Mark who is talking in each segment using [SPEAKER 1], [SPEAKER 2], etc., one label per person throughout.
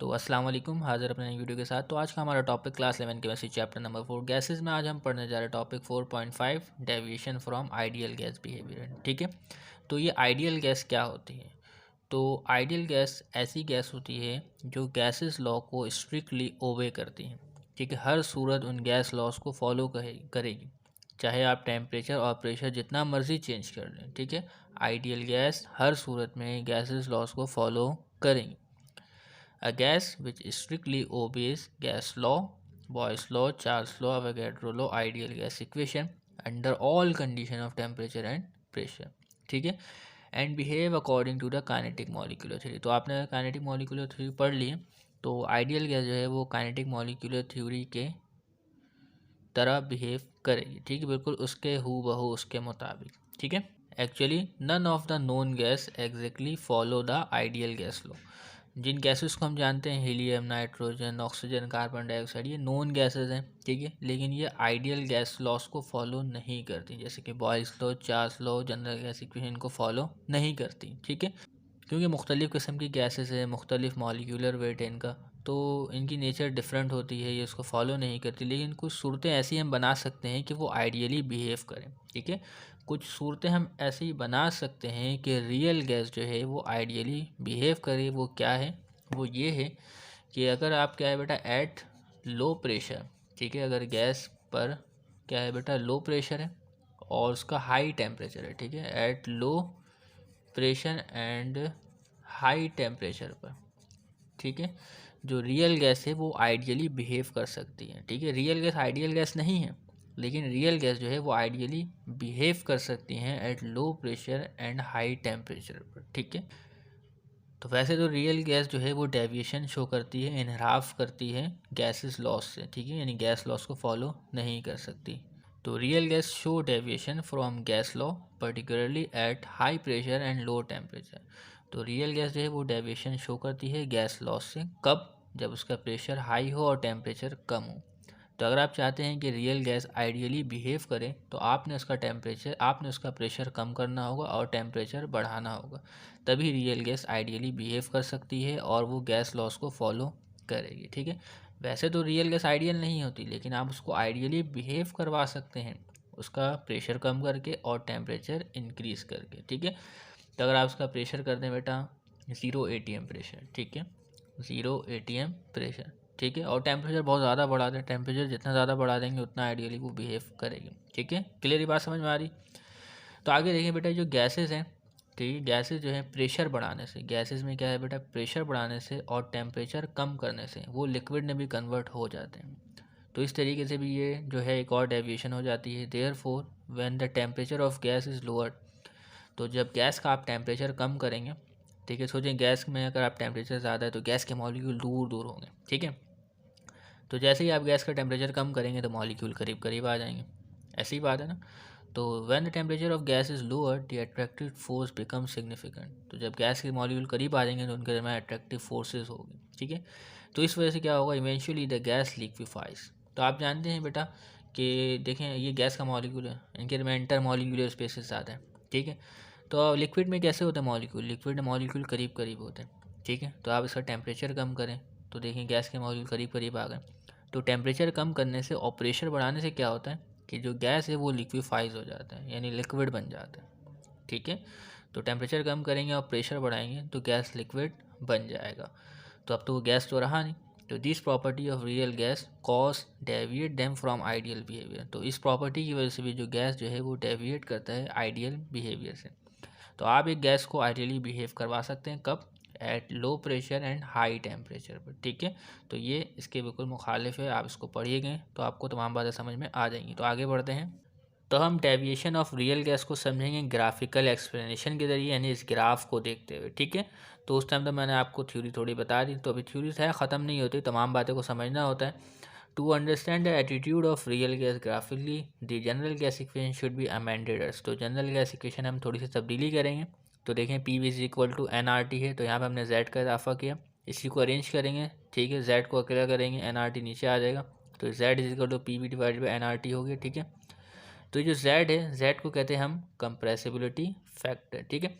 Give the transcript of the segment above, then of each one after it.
[SPEAKER 1] तो अस्सलाम वालेकुम, हाज़िर अपने नई वीडियो के साथ। तो आज का हमारा topic class 11 chemistry chapter number 4 gases में आज हम पढ़ने जा रहे हैं topic 4.5 deviation from ideal gas behaviour. ठीक है, तो ये आइडियल गैस क्या होती है? तो आइडियल गैस ऐसी गैस होती है जो गैसेस लॉ को स्ट्रिक्टली ओबे करती हैं। ठीक है, हर सूरत उन गैस लॉस को फॉलो करेगी, चाहे आप टेम्परेचर और प्रेशर जितना मर्जी चेंज कर लें। ठीक है, आइडियल गैस हर सूरत में गैसेस लॉस को फॉलो करेंगी। A gas which strictly obeys gas law, Boyle's law, Charles law, Avogadro law, ideal gas equation under all condition of temperature and pressure. ठीक है, and behave according to the kinetic molecular theory. तो आपने kinetic molecular theory पढ़ ली है, तो ideal gas जो है वो काइनेटिक मॉलिक्यूलर थ्योरी के तरह बिहेव करेगी। ठीक है, बिल्कुल उसके हूबहू उसके मुताबिक। ठीक है, actually none of the known gas exactly follow the ideal gas law. जिन गैसेस को हम जानते हैं, helium, nitrogen, oxygen, carbon dioxide, ये नोन गैसेस हैं। ठीक है, लेकिन ये आइडियल गैस लॉस को फॉलो नहीं करती, जैसे कि Boyle's law, Charles law, general gas equation को फॉलो नहीं करती। ठीक है, क्योंकि मुख्तलिफ़ किस्म की गैसेस है, मुख्तलिफ मॉलिक्यूलर वेट है इनका, तो इनकी नेचर डिफरेंट होती है, ये इसको फॉलो नहीं करती। लेकिन कुछ सूरतें ऐसी हम बना सकते हैं कि वो आइडियली बिहेव करें। ठीक है, कुछ सूरतें हम ऐसी बना सकते हैं कि रियल गैस जो है वो आइडियली बिहेव करे। वो क्या है? वो ये है कि अगर आप क्या है बेटा एट लो प्रेशर, ठीक है, अगर गैस पर क्या है बेटा लो प्रेशर है और उसका हाई टेम्परेचर है। ठीक है, eight low pressure and high temperature पर, ठीक है, जो रियल गैस है वो आइडियली बिहेव कर सकती है। ठीक है, रियल गैस आइडियल गैस नहीं है, लेकिन रियल गैस जो है वो आइडियली बिहेव कर सकती हैं eight low pressure and high temperature पर। ठीक है, तो वैसे तो रियल गैस जो है वो डेविएशन शो करती है, इनहराफ करती है गैसेस लॉस से। ठीक है, यानी गैस लॉस को फॉलो नहीं कर सकती। तो real gas show deviation from gas law particularly at high pressure and low temperature. तो रियल गैस जो है वो डेविएशन शो करती है गैस लॉस से, कब? जब उसका प्रेशर हाई हो और टेम्परेचर कम हो। तो अगर आप चाहते हैं कि रियल गैस आइडियली बिहेव करे, तो आपने उसका प्रेशर कम करना होगा और टेम्परेचर बढ़ाना होगा, तभी रियल गैस आइडियली बिहेव कर सकती है और वो गैस लॉस को फॉलो करेगी। ठीक है, वैसे तो रियल गैस आइडियल नहीं होती, लेकिन आप उसको आइडियली बिहेव करवा सकते हैं उसका प्रेशर कम करके और टेम्परेचर इंक्रीज़ करके। ठीक है, तो अगर आप उसका प्रेशर कर दें बेटा 0 ATM प्रेशर, ठीक है, 0 ATM प्रेशर, ठीक है, और टेम्परेचर बहुत ज़्यादा बढ़ा दें, टेम्परेचर जितना ज़्यादा बढ़ा देंगे उतना आइडियली वो बिहेव करेगी। ठीक है, क्लियर ये बात समझ में आ रही? तो आगे देखिए बेटा, जो गैसेस हैं, ठीक है, गैसेस जो है प्रेशर बढ़ाने से, गैसेस में क्या है बेटा, प्रेशर बढ़ाने से और टेम्परेचर कम करने से वो लिक्विड में भी कन्वर्ट हो जाते हैं। तो इस तरीके से भी ये जो है एक और डेविएशन हो जाती है। Therefore when the temperature of gas is lowered, तो जब गैस का आप टेम्परेचर कम करेंगे, ठीक है, सोचें गैस में अगर आप टेम्परेचर ज़्यादा है तो गैस के मॉलिक्यूल दूर दूर होंगे। ठीक है, तो जैसे ही आप गैस का टेम्परेचर कम करेंगे तो मॉलिक्यूल करीब करीब आ जाएंगे। ऐसी बात है ना। तो when the temperature of gas is lower the attractive force become significant. तो जब गैस के मॉलिक्यूल करीब आ जाएंगे तो उनके दरमियान अट्रैक्टिव फोर्सेज होगी। ठीक है, तो इस वजह से क्या होगा, इवेंचुअली द गैस लिक्विफाइज। तो आप जानते हैं बेटा कि देखें ये गैस का मॉलिक्यूल है, इनके दरमियान इंटर मॉलिक्यूलर स्पेसेस आते हैं। ठीक है, तो लिक्विड में कैसे होता है मॉलिक्यूल, लिक्विड में मॉलिक्यूल करीब करीब होते हैं। ठीक है, तो आप इसका टेम्परेचर कम करें तो देखें गैस के मॉलिक्यूल करीब करीब आ गए। तो टेम्परेचर कम करने से और प्रेशर बढ़ाने से क्या होता है कि जो गैस है वो लिक्विफाइज हो जाता है, यानी लिक्विड बन जाता है। ठीक है, तो टेम्परेचर कम करेंगे और प्रेशर बढ़ाएंगे तो गैस लिक्विड बन जाएगा। तो अब तो वो गैस तो रहा नहीं। तो this property of real gas cause deviate them from ideal behaviour. तो इस प्रॉपर्टी की वजह से भी जो गैस जो है वो डेविएट करता है आइडियल बिहेवियर से। तो आप एक गैस को आइडियली बिहेव करवा सकते हैं, कब? Eight low pressure and high temperature पर। ठीक है, तो ये इसके बिल्कुल मुखालिफ है। आप इसको पढ़िएगा तो आपको तमाम बातें समझ में आ जाएंगी। तो आगे बढ़ते हैं। तो हम डेविएशन ऑफ रियल गैस को समझेंगे ग्राफिकल एक्सप्लेनेशन के ज़रिए, यानी इस ग्राफ को देखते हुए। ठीक है, तो उस टाइम तो मैंने आपको थ्योरी थोड़ी बता दी, तो अभी थ्योरी है ख़त्म नहीं होती, तमाम बातें को समझना होता है। To understand the attitude of real gas graphically the general gas equation should be amended. तो जनरल गैस इक्वेशन हम थोड़ी सी तब्दीली करेंगे। तो देखें P is equal to N R T है, तो यहाँ पे हमने जेड का इजाफा किया, इसी को अरेंज करेंगे। ठीक है, जेड को अकेला करेंगे, एन आर टी नीचे आ जाएगा, तो Z is equal to P V divide by N R T हो गया। ठीक है, तो ये जो जेड है, जेड को कहते हैं हम कंप्रेसिबिलिटी फैक्टर। ठीक है,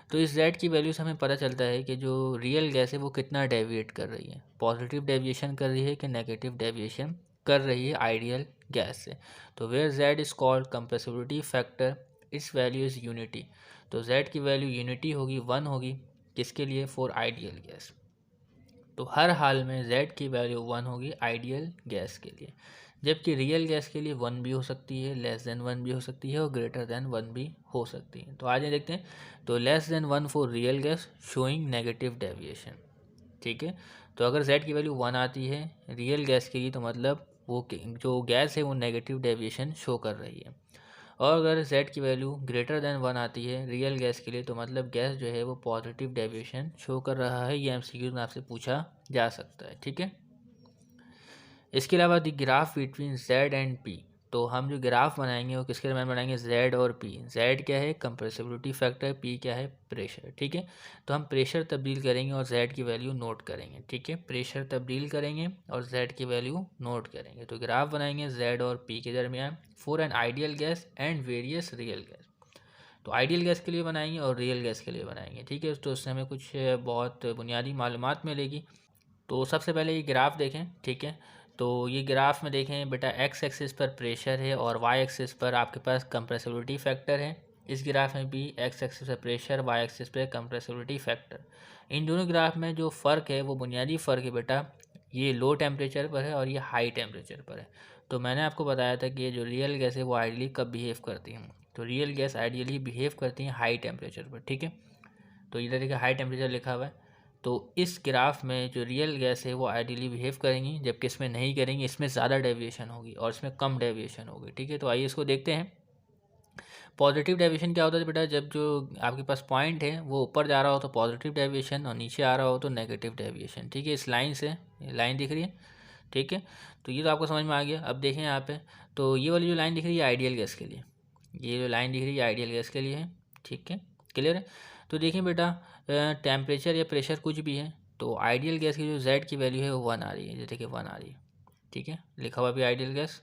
[SPEAKER 1] तो इस z की वैल्यू से हमें पता चलता है कि जो रियल गैस है वो कितना डेविएट कर रही है, पॉजिटिव डेविएशन कर रही है कि नेगेटिव डेविएशन कर रही है आइडियल गैस से। तो where z is called compressibility factor, it's value is unity. तो z की वैल्यू यूनिटी होगी, 1 होगी, किसके लिए? For ideal gas. तो हर हाल में z की वैल्यू 1 होगी आइडियल गैस के लिए, जबकि रियल गैस के लिए 1 भी हो सकती है, लेस देन 1 भी हो सकती है और ग्रेटर देन 1 भी हो सकती है। तो आज ये देखते हैं। तो less than 1 for real gas showing negative deviation, ठीक है। तो अगर z की वैल्यू 1 आती है रियल गैस के लिए तो मतलब वो जो गैस है वो नेगेटिव डेविएशन शो कर रही है। और अगर z की वैल्यू ग्रेटर देन 1 आती है रियल गैस के लिए तो मतलब गैस जो है वो पॉजिटिव डेविएशन शो कर रहा है। ये एमसीक्यू में आपसे पूछा जा सकता है, ठीक है। इसके अलावा the graph between z and p, तो हम जो ग्राफ बनाएंगे वो किसके दरम्यान बनाएंगे? z और p। z क्या है? कंप्रेसिबिलिटी फैक्टर, p क्या है? प्रेशर, ठीक है। तो हम प्रेशर तब्दील करेंगे और z की वैल्यू नोट करेंगे, ठीक है। प्रेशर तब्दील करेंगे और z की वैल्यू नोट करेंगे। तो ग्राफ बनाएंगे z और p के दरमियान for an ideal gas and various real gas. तो आइडियल गैस के लिए बनाएंगे और रियल गैस के लिए बनाएंगे, ठीक है। तो उससे हमें कुछ बहुत बुनियादी मालूमात मिलेगी। तो सबसे पहले ये ग्राफ देखें, ठीक है। तो ये ग्राफ में देखें बेटा, एक्स एक्सिस पर प्रेशर है और वाई एक्सिस पर आपके पास कंप्रेसिबिलिटी फैक्टर है। इस ग्राफ में भी एक्स एक्सिस पर प्रेशर, वाई एक्सिस पर कंप्रेसिबिलिटी फैक्टर। इन दोनों ग्राफ में जो फ़र्क है वो बुनियादी फ़र्क है बेटा, ये लो टेम्परेचर पर है और ये हाई टेम्परेचर पर है। तो मैंने आपको बताया था कि ये जो रियल गैस है वो आइडियली कब बिहेव करती हैं। तो रियल गैस आइडियली बिहेव करती हैं हाई टेम्परेचर पर, ठीक है। तो इधर देखिए हाई टेम्परेचर लिखा हुआ है। तो इस ग्राफ में जो रियल गैस है वो आइडियली बिहेव करेंगी, जबकि इसमें नहीं करेंगी, इसमें ज़्यादा डेविएशन होगी और इसमें कम डेविएशन होगी, ठीक है। तो आइए इसको देखते हैं। पॉजिटिव डेविएशन क्या होता है बेटा? जब जो आपके पास पॉइंट है वो ऊपर जा रहा हो तो पॉजिटिव डेविएशन और नीचे आ रहा हो तो नेगेटिव डेविएशन, ठीक है। इस लाइन से, ये लाइन दिख रही है, ठीक है। तो ये तो आपको समझ में आ गया। अब देखें यहाँ पे, तो ये वाली जो लाइन दिख रही है आइडियल गैस के लिए, ये जो लाइन दिख रही है आइडियल गैस के लिए है, ठीक है। क्लियर है। तो देखिए बेटा, टेम्परेचर या प्रेशर कुछ भी है तो आइडियल गैस की जो z की वैल्यू है वो 1 आ रही है, जैसे कि 1 आ रही है, ठीक है। लिखा हुआ भी आइडियल गैस,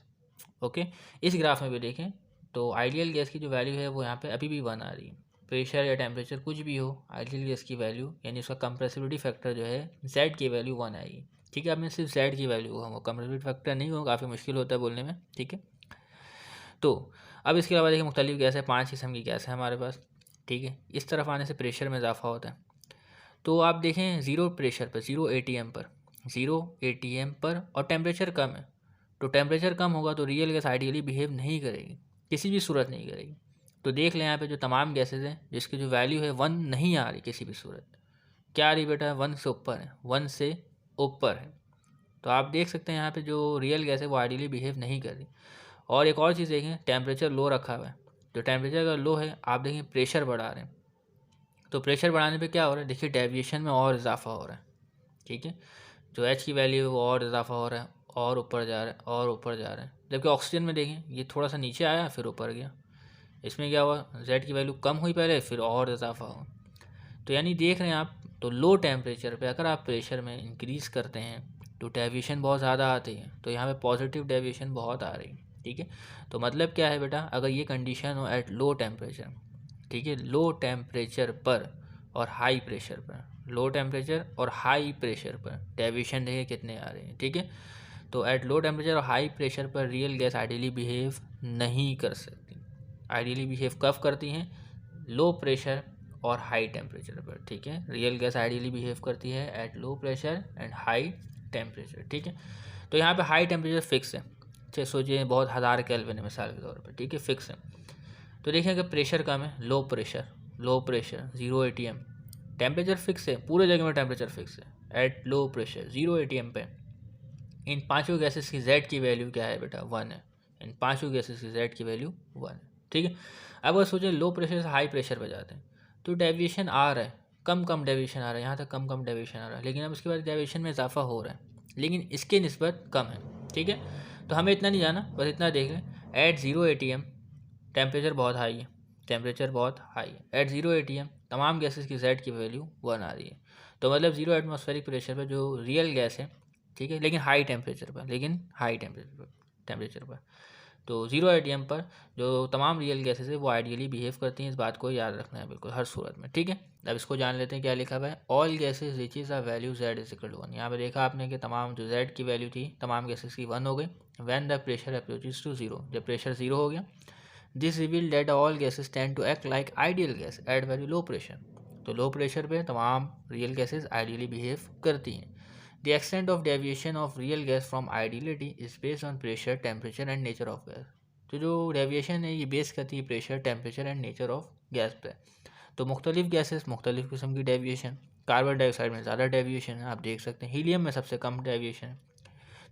[SPEAKER 1] ओके। इस ग्राफ में भी देखें तो आइडियल गैस की जो वैल्यू है वो यहाँ पे अभी भी 1 आ रही है। प्रेशर या टेम्परेचर कुछ भी हो, आइडियल गैस की वैल्यू यानी उसका कंप्रेसिबिलिटी फैक्टर जो है z की वैल्यू 1 आएगी, ठीक है। अब मैं सिर्फ z की वैल्यू वो कंप्रेसिबिलिटी फैक्टर नहीं हो, काफ़ी मुश्किल होता है बोलने में, ठीक है। तो अब इसके अलावा देखिए मुख्तलिफ गैस है, 5 किस्म की गैस है हमारे पास, ठीक है। इस तरफ आने से प्रेशर में इजाफा होता है। तो आप देखें ज़ीरो प्रेशर पर, ज़ीरो एटीएम पर, ज़ीरो एटीएम पर और टेम्परेचर कम है, तो टेम्परेचर कम होगा तो रियल गैस आइडियली बिहेव नहीं करेगी, किसी भी सूरत नहीं करेगी। तो देख लें यहाँ पे जो तमाम गैसेज हैं जिसकी जो वैल्यू है 1 नहीं आ रही किसी भी सूरत, क्या आ रही बेटा? 1 से ऊपर है, 1 से ऊपर है। तो आप देख सकते हैं यहाँ पे जो रियल गैस है वो आइडियली बिहेव नहीं कर रही। और एक और चीज़ देखें, टेम्परेचर लो रखा हुआ है, तो टेम्परेचर अगर लो है आप देखें प्रेशर बढ़ा रहे हैं, तो प्रेशर बढ़ाने पे क्या हो रहा है? देखिए डेविएशन में और इजाफा हो रहा है, ठीक है। जो एच की वैल्यू है वो और इजाफा हो रहा है और ऊपर जा रहा है और ऊपर जा रहा है। जबकि ऑक्सीजन में देखें ये थोड़ा सा नीचे आया फिर ऊपर गया, इसमें क्या हुआ? जेड की वैल्यू कम हुई पहले फिर और इजाफा हुआ। तो यानी देख रहे हैं आप, तो लो टेम्परेचर पे अगर आप प्रेशर में इंक्रीज़ करते हैं तो डेविएशन बहुत ज़्यादा आती है, तो यहाँ पे पॉजिटिव डेविएशन बहुत आ रही है, ठीक है। तो मतलब क्या है बेटा, अगर ये कंडीशन हो एट लो टेम्परेचर, ठीक है, लो टेम्परेचर पर और हाई प्रेशर पर, लो टेम्परेचर और हाई प्रेशर पर डेविएशन देखिए कितने आ रहे हैं, ठीक है। तो एट लो टेम्परेचर और हाई प्रेशर पर रियल गैस आइडियली बिहेव नहीं कर सकती। आइडियली बिहेव कब करती हैं? लो प्रेशर और हाई टेम्परेचर पर, ठीक है। रियल गैस आइडियली बिहेव करती है eight low pressure and high temperature, ठीक है। तो यहाँ पे हाई टेम्परेचर फिक्स है, चाहे सोचिए बहुत हज़ार केल्विन है मिसाल के तौर पर, ठीक है, फिक्स है। तो देखिए अगर प्रेशर कम है, low pressure, low pressure 0 ATM, temperature fix है, पूरे जगह में टेम्परेचर फिक्स है एट लो प्रेशर 0 एटीएम पे। इन पांचों गैसेस की z की वैल्यू क्या है बेटा? 1 है। इन पांचों गैसेस की z की वैल्यू 1 है, ठीक है। अब अगर सोचिए लो प्रेशर से हाई प्रेशर पे जाते हैं तो डेविएशन आ रहा है, कम कम डेविएशन आ रहा है, यहाँ तक कम कम डेविएशन आ रहा है, लेकिन अब उसके बाद डेविएशन में इजाफा हो रहा है, लेकिन इसके निस्बत कम है, ठीक है। तो हमें इतना नहीं जाना, बस इतना देख लें, एट 0 एटीएम टेम्परेचर बहुत हाई है, टेम्परेचर बहुत हाई है, एट 0 एटीएम तमाम गैसेस की z की वैल्यू 1 आ रही है। तो मतलब 0 एटमॉस्फेरिक प्रेशर पर जो रियल गैस है, ठीक है, लेकिन हाई टेम्परेचर पर, लेकिन हाई टेम्परेचर पर तो ज़ीरो आइडियम पर जो तमाम रियल गैसेस है वो आइडियली बिहेव करती हैं, इस बात को याद रखना है बिल्कुल हर सूरत में, ठीक है। अब इसको जान लेते हैं क्या लिखा हुआ है। All gases reaches a value z is equal to 1। यहाँ पे देखा आपने कि तमाम जो z की वैल्यू थी तमाम गैसेस की 1 हो गई when the pressure approaches to 0, जब प्रेशर 0 हो गया। This reveal that all gases tend to act like ideal gas at very low pressure. Low लो प्रेशर पे तमाम रियल गैसेज आइडियली बिहेव करती हैं। The extent of deviation of real gas from ideality is based on pressure, temperature and nature of gas. तो जो deviation है ये base करती है pressure, temperature and nature of gas पे। तो मुख्तलिफ गैसेस मुख्तलिफ किस्म की डेविएशन, कार्बन डाइऑक्साइड में ज़्यादा डेविएशन है, आप देख सकते हैं। हीलियम में सबसे कम डेविएशन है,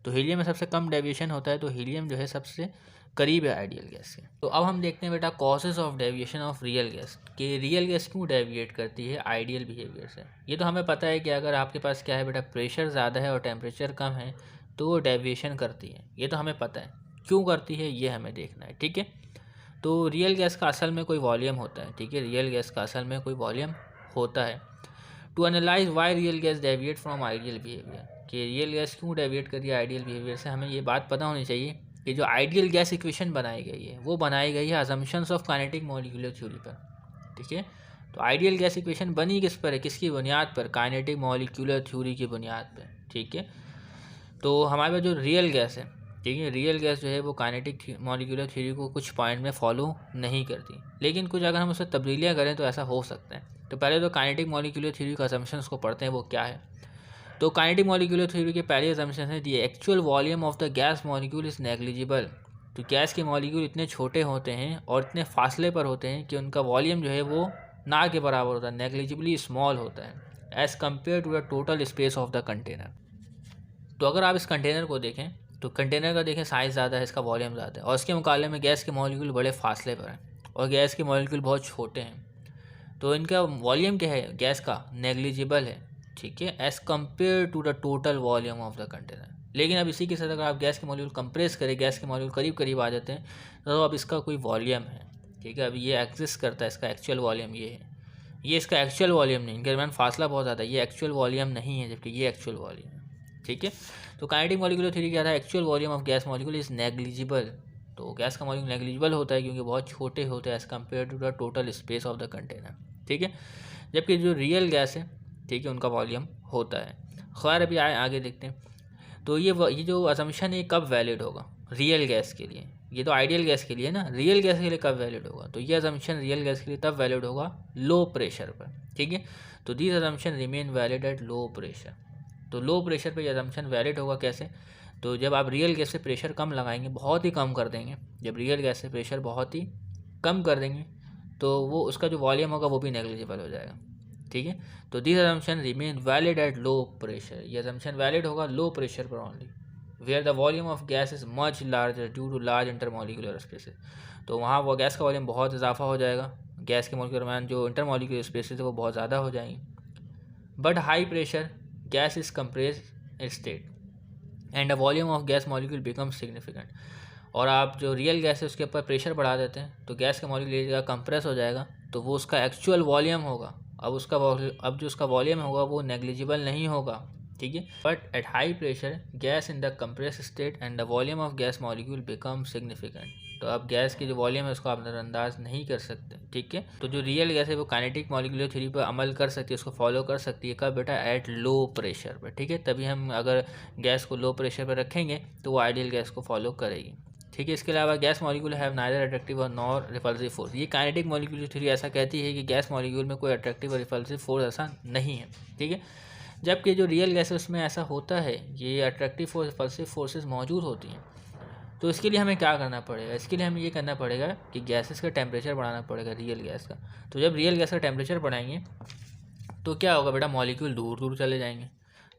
[SPEAKER 1] तो हीलियम में सबसे कम डेविएशन होता है, तो हीलियम जो है सबसे करीब है आइडियल गैस के। तो अब हम देखते हैं बेटा causes of deviation of real gas, कि रियल गैस क्यों डेविएट करती है आइडियल बिहेवियर से। ये तो हमें पता है कि अगर आपके पास क्या है बेटा, प्रेशर ज़्यादा है और टेम्परेचर कम है तो वो डेविएशन करती है, ये तो हमें पता है। क्यों करती है ये हमें देखना है, ठीक है। तो रियल गैस का असल में कोई वॉल्यूम होता है, ठीक है, रियल गैस का असल में कोई वॉल्यूम होता है। To analyse why real gas deviate from ideal behaviour, कि रियल गैस क्यों डेविएट कर रही है आइडियल बिहेवियर से, हमें ये बात पता होनी चाहिए कि जो आइडियल गैस इक्वेशन बनाई गई है वो बनाई गई है assumptions of kinetic molecular theory पर, ठीक है। तो आइडियल गैस इक्वेशन बनी किस पर है, किसकी बुनियाद पर, काइनेटिक मॉलिक्यूलर थ्योरी की बुनियाद पर, ठीक है। तो हमारे पास जो रियल गैस है, ठीक है, रियल गैस जो है वो काइनेटिक मॉलिक्यूलर थ्योरी को कुछ पॉइंट में फॉलो नहीं करती, लेकिन कुछ अगर हम उससे तब्दीलियाँ करें तो ऐसा हो सकता है। तो पहले तो काइनेटिक मॉलिक्यूलर थ्योरी का असम्पशंस को पढ़ते हैं, वो क्या है। तो काइनेटिक मॉलिक्यूलर थ्योरी के पहले असम्पशन है the actual volume of the gas molecule is negligible. तो गैस के मॉलिक्यूल इतने छोटे होते हैं और इतने फासले पर होते हैं कि उनका वॉल्यूम जो है वो ना के बराबर होता है, नेग्लिजिबली स्मॉल होता है as compare to the total space of the container. तो अगर आप इस कंटेनर को देखें तो कंटेनर का देखें साइज़ ज़्यादा है, इसका वॉल्यूम ज़्यादा है, और इसके मुकाबले में गैस के मॉलिक्यूल बड़े फासले पर हैं और गैस के मॉलिक्यूल बहुत छोटे हैं। तो इनका वॉल्यूम क्या है गैस का, नेग्लिजिबल है, ठीक है, as compare to the total volume of the container. लेकिन अब इसी के साथ अगर आप गैस के मॉलिक्यूल कंप्रेस करें, गैस के मॉलिक्यूल करीब करीब आ जाते हैं, तो अब इसका कोई वॉल्यूम है, ठीक है। अब ये एग्जिस्ट करता है, इसका एक्चुअल वॉल्यूम ये है, ये इसका एक्चुअल वॉल्यूम नहीं, इनके दरमियान फासला बहुत ज़्यादा है, ये एक्चुअल वॉल्यूम नहीं है, जबकि ये एक्चुअल वॉल्यूम है, ठीक है। तो काइनेटिक मॉलिक्यूलर थ्योरी क्या था, actual volume of gas molecule is negligible. तो गैस का मॉलिक्यूल नेग्लिजिबल होता है क्योंकि बहुत छोटे होते हैं as compare to the total space of the container, ठीक है। जबकि जो रियल गैस है, ठीक है, उनका वॉल्यूम होता है। खैर अभी आगे देखते हैं। तो ये जो असम्पशन है कब वैलिड होगा रियल गैस के लिए, ये तो आइडियल गैस के लिए ना, रियल गैस के लिए कब वैलिड होगा, तो ये असम्पशन रियल गैस के लिए तब वैलिड होगा लो प्रेशर पर, ठीक है। तो this assumption remain valid at low pressure. Low लो प्रेशर पे ये असम्पशन वैलिड होगा कैसे, तो जब आप रियल गैस से प्रेशर कम लगाएंगे, बहुत ही कम कर देंगे, जब रियल गैस से प्रेशर बहुत ही कम कर देंगे तो वो उसका जो वॉल्यूम होगा वो भी नेग्लिजिबल हो जाएगा, ठीक है। तो this assumption remain valid at low pressure, ये असम्पशन वैलिड होगा लो प्रेशर पर only, where the volume of gas is much larger due to large intermolecular spaces. तो वहाँ वो गैस का वॉल्यूम बहुत इजाफा हो जाएगा, गैस के मॉलिक्यूल के दरमियान जो इंटरमॉलिक्यूलर स्पेसेस है वो बहुत ज़्यादा हो जाएंगी। But high pressure gas is compressed state and the volume of gas molecule becomes significant. और आप जो रियल गैस है उसके ऊपर प्रेशर बढ़ा देते हैं तो गैस का मॉलिक्यूल जगह कंप्रेस हो जाएगा, तो वो उसका एक्चुअल वॉल्यूम होगा, अब जो उसका वॉल्यूम होगा वो नेग्लिजिबल नहीं होगा, ठीक है। But at high pressure gas in the compress state and the volume of gas molecule become significant. तो अब गैस की जो वॉल्यूम है उसको आप नज़रअंदाज नहीं कर सकते, ठीक है। तो जो रियल गैस है वो काइनेटिक मॉलिक्यूलर थ्योरी पर अमल कर सकती है, उसको फॉलो कर सकती है, कब बेटा, एट लो प्रेशर पर, ठीक है। तभी हम अगर गैस को लो प्रेशर पर रखेंगे तो वो आइडियल गैस को फॉलो करेगी, ठीक है। इसके अलावा gas molecule have neither attractive और नॉर रिपल्सिव फोर्स। ये काइनेटिक मॉलिक्यूलर थ्योरी ऐसा कहती है कि गैस मॉलिक्यूल में कोई अट्रैक्टिव और रिपल्सिव फोर्स ऐसा नहीं है, ठीक है। जबकि जो रियल गैस है उसमें ऐसा होता है, ये अट्रैक्टिव और रिपल्सिव फोर्सेस मौजूद होती हैं। तो इसके लिए हमें क्या करना पड़ेगा, इसके लिए हमें ये करना पड़ेगा कि गैसेस का टेम्परेचर बढ़ाना पड़ेगा रियल गैस का। तो जब रियल गैस का टेम्परेचर बढ़ाएंगे तो क्या होगा बेटा, मॉलिक्यूल दूर दूर चले जाएंगे।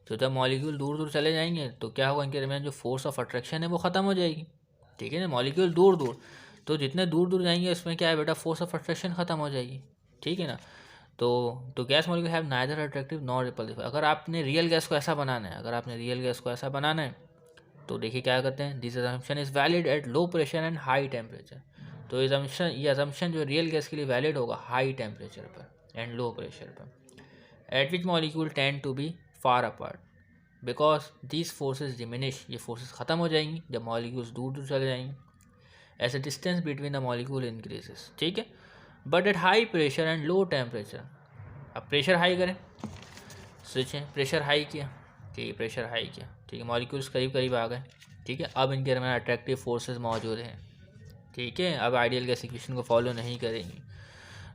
[SPEAKER 1] तो जब मॉलिक्यूल दूर दूर चले जाएंगे तो क्या होगा, इनके दरमियान जो फोर्स ऑफ अट्रैक्शन है वो ख़त्म हो जाएगी, ठीक है ना। मॉलिक्यूल दूर दूर, तो जितने दूर दूर जाएंगे उसमें क्या है बेटा, फोर्स ऑफ अट्रैक्शन ख़त्म हो जाएगी, ठीक है ना। तो gas molecule have neither attractive nor repulsive. अगर आपने रियल गैस को ऐसा बनाना है, अगर आपने रियल गैस को ऐसा बनाना है तो देखिए क्या करते हैं, this assumption is valid at low pressure and high temperature. तो ये असम्पशन जो रियल गैस के लिए वैलिड होगा हाई टेम्परेचर पर एंड लो प्रेशर पर, at which molecule tend to be far apart because these forces diminish. ये forces ख़त्म हो जाएंगी जब मॉलिक्यूल्स दूर दूर चले जाएंगे। As the distance between the molecule increases, ठीक है। But at high pressure and low temperature, अब प्रेशर हाई करें, स्विच है, प्रेशर हाई किया, ठीक है, प्रेशर हाई किया, ठीक है, मॉलिक्यूल्स करीब करीब आ गए, ठीक है। अब इनके अंदर अट्रैक्टिव फोर्सेस मौजूद हैं, ठीक है। अब आइडियल गैस इक्वेशन को फॉलो नहीं करेंगी।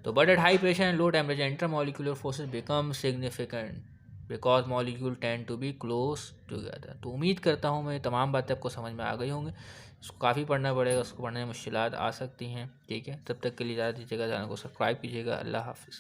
[SPEAKER 1] तो but at high pressure and low temperature intermolecular forces become significant because molecule tend to be close together. तो उम्मीद करता हूँ मैं तमाम बातें आपको समझ में आ गई होंगी। इसको काफ़ी पढ़ना पड़ेगा, उसको पढ़ने में मुश्किलात आ सकती हैं, ठीक है। तब तक के लिए इजाज़त दीजिएगा, चैनल को सब्सक्राइब कीजिएगा। अल्लाह हाफिज़।